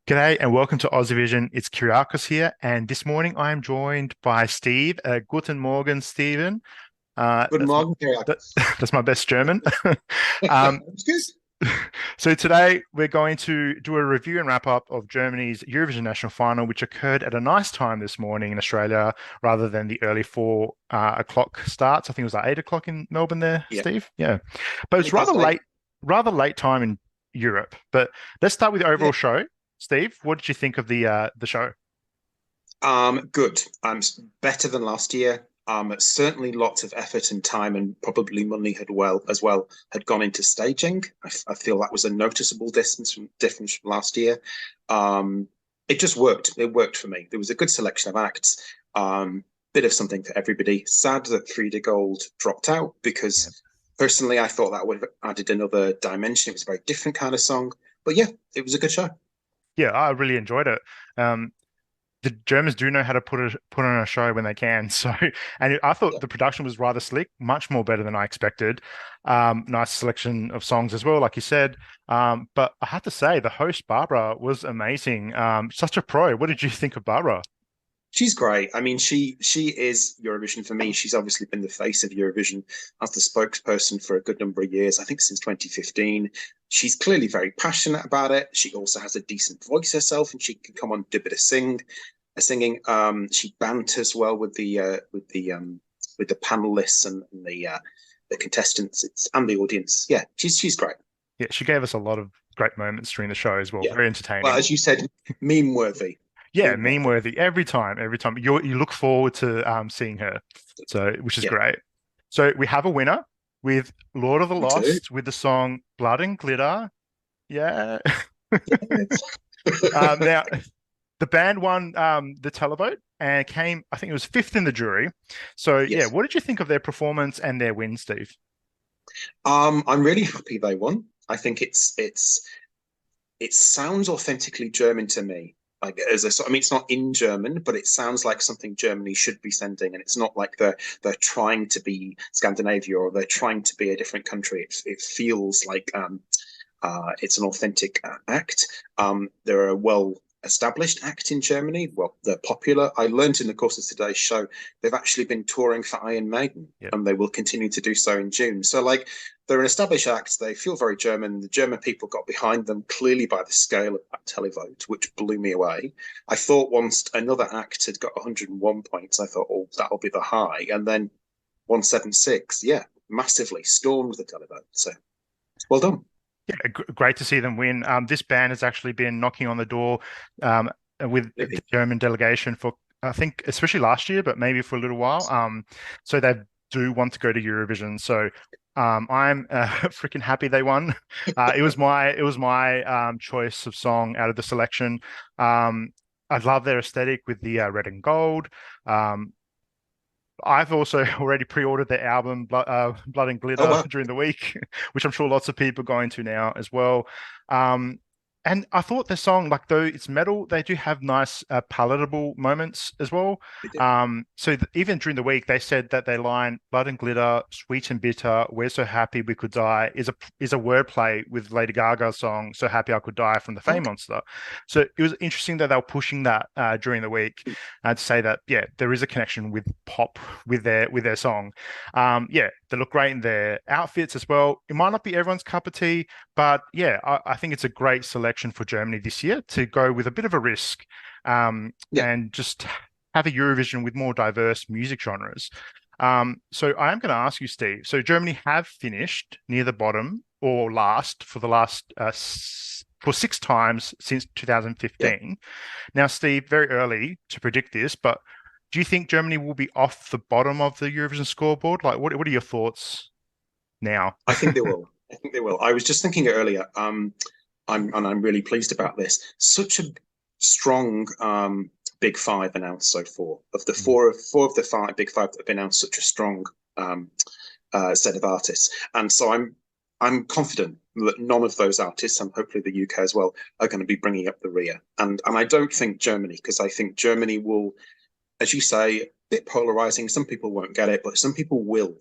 G'day and welcome to Aussievision. It's Kyriakos here, and this morning I am joined by Steve. Guten Morgen, Steven. Guten That's my, Morgen, Kyriakos. that's my best German. Excuse? So today we're going to do a review and wrap up of Germany's Eurovision National Final, which occurred at a nice time this morning in Australia, rather than the early 4 o'clock starts. I think it was like 8 o'clock in Melbourne there, Yeah. Steve. Yeah, but it's That's rather late time in Europe. But let's start with the overall show. Steve, what did you think of the show? Good. Better than last year. Certainly lots of effort and time and probably money had gone into staging. I feel that was a noticeable difference from last year. It just worked. It worked for me. There was a good selection of acts. Bit of something for everybody. Sad that Frida Gold dropped out because personally I thought that would have added another dimension. It was a very different kind of song. But yeah, it was a good show. Yeah, I really enjoyed it. The Germans do know how to put on a show when they can. So, and I thought the production was rather slick, much more better than I expected. Nice selection of songs as well, like you said. But I have to say, the host Barbara was amazing. Such a pro. What did you think of Barbara? She's great. I mean, she is Eurovision for me. She's obviously been the face of Eurovision as the spokesperson for a good number of years. I think since 2015. She's clearly very passionate about it. She also has a decent voice herself, and she can come on and do a bit of singing. She banters well with the panelists and the contestants and the audience. Yeah, she's great. Yeah, she gave us a lot of great moments during the show as well. Yeah. Very entertaining. Well, as you said, meme worthy. Yeah, meme worthy every time. You look forward to seeing her, so which is great. So we have a winner with Lord of the Lost with the song "Blood and Glitter." Yeah. Now the band won the televote and came, I think it was fifth in the jury. So yeah, what did you think of their performance and their win, Steve? I'm really happy they won. I think it sounds authentically German to me. Like it's not in German, but it sounds like something Germany should be sending, and it's not like they're trying to be Scandinavia or they're trying to be a different country. It feels like it's an authentic act. They're a well-established act in Germany. Well, they're popular. I learned in the course of today's show they've actually been touring for Iron Maiden, and they will continue to do so in June. So, like, they're an established act. They feel very German. The German people got behind them clearly by the scale of that televote, which blew me away. I thought once another act had got 101 points, I thought, oh, that'll be the high. And then 176, massively stormed the televote. So, well done. Yeah, great to see them win. This band has actually been knocking on the door with the German delegation for, I think, especially last year, but maybe for a little while. So they do want to go to Eurovision. So I'm freaking happy they won. It was my choice of song out of the selection. I love their aesthetic with the red and gold. I've also already pre-ordered their album, Blood and Glitter, during the week, which I'm sure lots of people are going to now as well. And I thought the song, like, though it's metal, they do have nice palatable moments as well. So even during the week, they said that their line "Blood and Glitter, Sweet and Bitter, We're So Happy We Could Die" is a wordplay with Lady Gaga's song "So Happy I Could Die" from the Fame Monster. So it was interesting that they were pushing that during the week to say that there is a connection with pop with their song. They look great in their outfits as well. It might not be everyone's cup of tea, but I think it's a great selection for Germany this year to go with a bit of a risk and just have a Eurovision with more diverse music genres. So I am going to ask you, Steve. So Germany have finished near the bottom or last for 6 times since 2015. Now, Steve, very early to predict this, but do you think Germany will be off the bottom of the Eurovision scoreboard? Like, what are your thoughts now? I think they will. I was just thinking earlier. I'm really pleased about this. Such a strong Big Five announced so far. Of the four of the Big Five that have announced, such a strong set of artists, and so I'm confident that none of those artists, and hopefully the UK as well, are going to be bringing up the rear. And I don't think Germany, because I think Germany will, as you say, a bit polarizing. Some people won't get it, but some people will.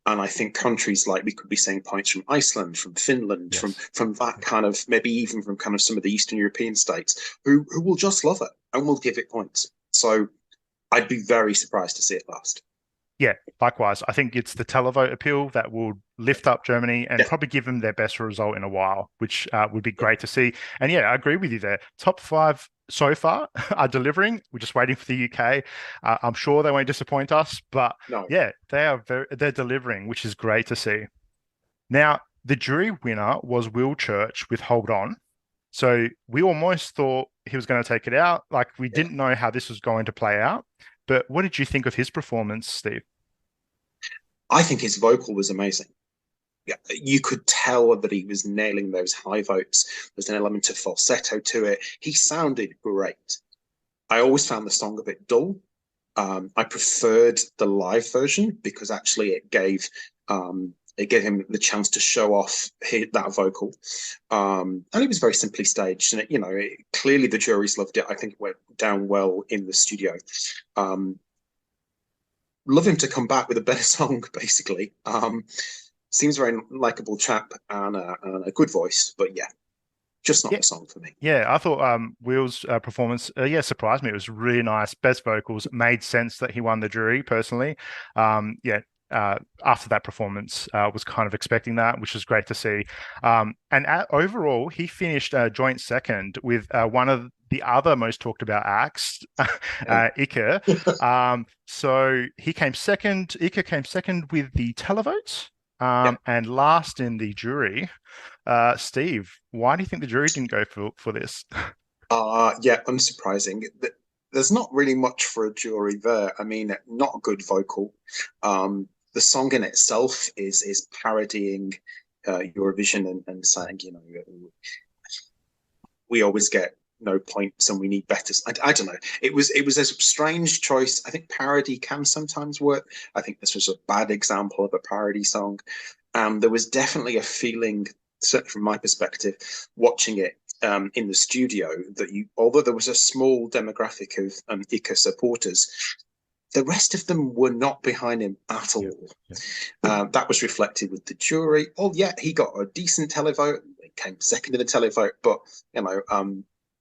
And I think countries like we could be saying points from Iceland, from Finland, Yes. from that kind of maybe even from kind of some of the Eastern European states who will just love it and will give it points. So I'd be very surprised to see it last. Yeah, likewise. I think it's the televote appeal that will lift up Germany and Yeah, probably give them their best result in a while, which would be yeah, great to see. And yeah, I agree with you there. Top five so far are delivering. We're just waiting for the UK. I'm sure they won't disappoint us, but no, yeah, they're delivering, which is great to see. Now, the jury winner was Will Church with Hold On. So we almost thought he was going to take it out. Like we yeah. didn't know how this was going to play out. But what did you think of his performance, Steve? I think his vocal was amazing. Yeah, you could tell that he was nailing those high votes. There's an element of falsetto to it. He sounded great. I always found the song a bit dull. I preferred the live version because actually it gave him the chance to show off that vocal, and it was very simply staged. And clearly the juries loved it. I think it went down well in the studio. Um, Love him to come back with a better song, basically. Seems a very likable chap and a good voice, but yeah, just not Yeah, the song for me. yeah. I thought Will's performance, yeah, surprised me. It was really nice. Best vocals. Made sense that he won the jury. Personally, yeah. After that performance, was kind of expecting that, which was great to see. And overall, he finished joint second with one of the other most talked about acts, Yeah. Ike. So he came second. Ike came second with the televotes, Yeah. and last in the jury. Steve, why do you think the jury didn't go for this? Yeah, unsurprising. There's not really much for a jury there. I mean, not a good vocal. The song in itself is parodying Eurovision and saying, we always get no points and we need better. I don't know. It was a strange choice. I think parody can sometimes work. I think this was a bad example of a parody song. There was definitely a feeling, certainly from my perspective, watching it in the studio, that although there was a small demographic of Ika supporters, the rest of them were not behind him at all. Yeah. That was reflected with the jury. Oh, yeah, he got a decent televote. He came second in the televote, but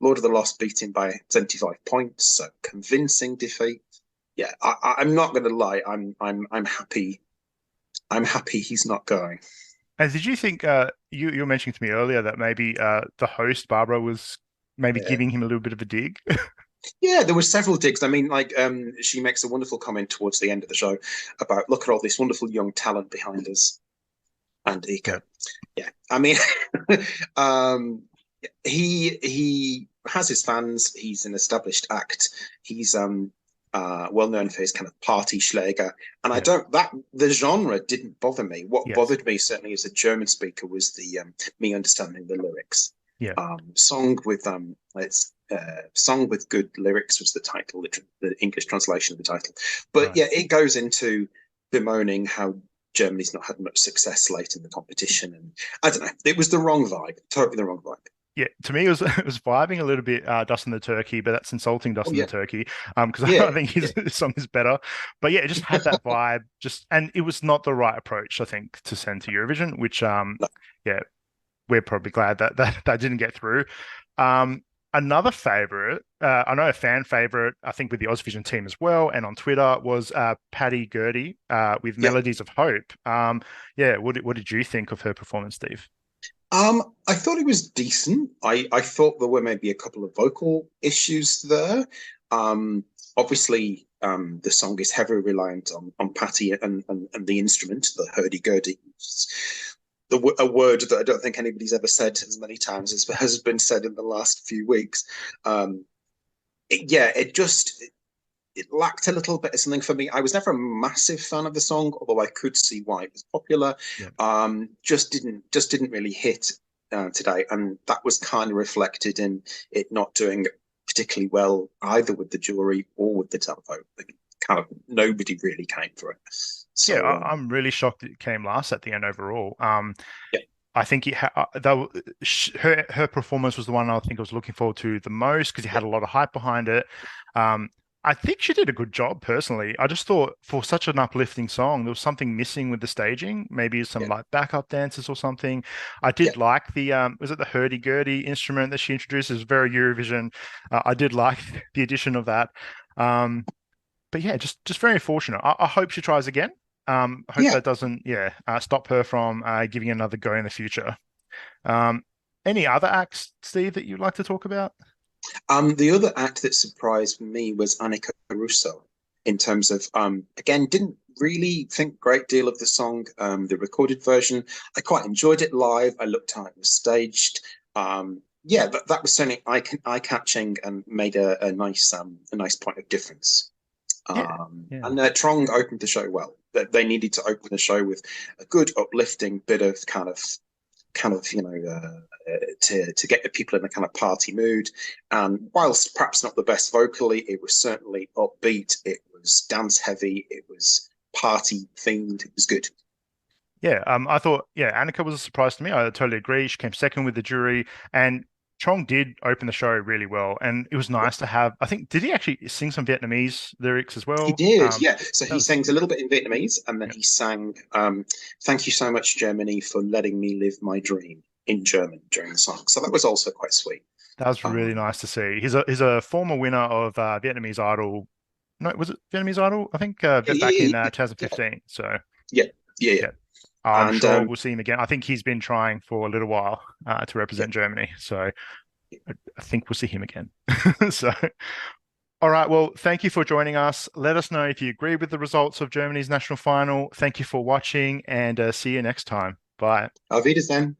Lord of the Lost beat him by 75 points, so convincing defeat. Yeah, I'm not going to lie. I'm happy. I'm happy he's not going. And did you think you were mentioning to me earlier that maybe the host Barbara was maybe Yeah. giving him a little bit of a dig? Yeah, there were several digs. I mean, like she makes a wonderful comment towards the end of the show about look at all this wonderful young talent behind us and Yeah. Ika. Yeah, I mean, um, he has his fans. He's an established act. He's well known for his kind of party Schläger. And I Yeah. don't that the genre didn't bother me. What Yes. bothered me certainly as a German speaker was the me understanding the lyrics. Yeah. It's song with good lyrics was the title, the English translation of the title. But Right. yeah, it goes into bemoaning how Germany's not had much success late in the competition, and I don't know. It was the wrong vibe, totally the wrong vibe. Yeah, to me, it was it was vibing a little bit Dustin the Turkey, but that's insulting Oh Dustin the yeah, Turkey, because I yeah, think yeah. his song is better. But yeah, it just had that vibe, and it was not the right approach, I think, to send to Eurovision, which No. yeah, we're probably glad that didn't get through. Another favorite, I know a fan favorite, I think with the Aussievision team as well, and on Twitter was Paddy Gurdy with Yeah. Melodies of Hope. Yeah, what did you think of her performance, Steve? I thought it was decent. I thought there were maybe a couple of vocal issues there. Obviously, the song is heavily reliant on Patty and the instrument, the hurdy-gurdy. A word that I don't think anybody's ever said as many times as has been said in the last few weeks. It lacked a little bit of something for me. I was never a massive fan of the song, although I could see why it was popular. Yeah. Just didn't really hit today, and that was kind of reflected in it not doing particularly well either with the jury or with the televote. Kind of nobody really came for it. Yeah, So I'm really shocked that it came last at the end overall. yeah, I think her performance was the one I think I was looking forward to the most because he had a lot of hype behind it. I think she did a good job personally. I just thought for such an uplifting song, there was something missing with the staging, maybe some Yeah, like backup dances or something. I yeah, did like the was it the hurdy-gurdy instrument that she introduced? It was very Eurovision. I did like the addition of that. Um, but yeah, just very unfortunate. I hope she tries again. I hope yeah. that doesn't stop her from giving another go in the future. Um, any other acts, Steve, that you'd like to talk about? The other act that surprised me was Annika Russo in terms of again, didn't really think a great deal of the song. The recorded version, I quite enjoyed it live. I looked how it was staged. Yeah, that was certainly eye catching and made a nice point of difference. Yeah, yeah. And Trong opened the show well. They needed to open the show with a good uplifting bit of to get the people in a kind of party mood. And whilst perhaps not the best vocally, it was certainly upbeat. It was dance heavy. It was party themed. It was good. Yeah, I thought, yeah, Annika was a surprise to me. I totally agree. She came second with the jury, and Chong did open the show really well. And it was Yeah. nice to have, I think, did he actually sing some Vietnamese lyrics as He well? did, yeah. So That he was, sings a little bit in Vietnamese, and then yeah, he sang "Thank you so much, Germany, for letting me live my dream" in German during the song. So that was also quite sweet. that was really Um, nice to see. He's a former winner of Vietnamese Idol. No, was it Vietnamese Idol? I think yeah, back in yeah, yeah, 2015. So yeah, yeah, yeah. yeah, I'm And sure we'll see him again. I think he's been trying for a little while to yeah, represent Germany. So I think we'll see him again. So. All right. Well, thank you for joining us. Let us know if you agree with the results of Germany's national final. Thank you for watching and see you next time. Bye. Auf Wiedersehen.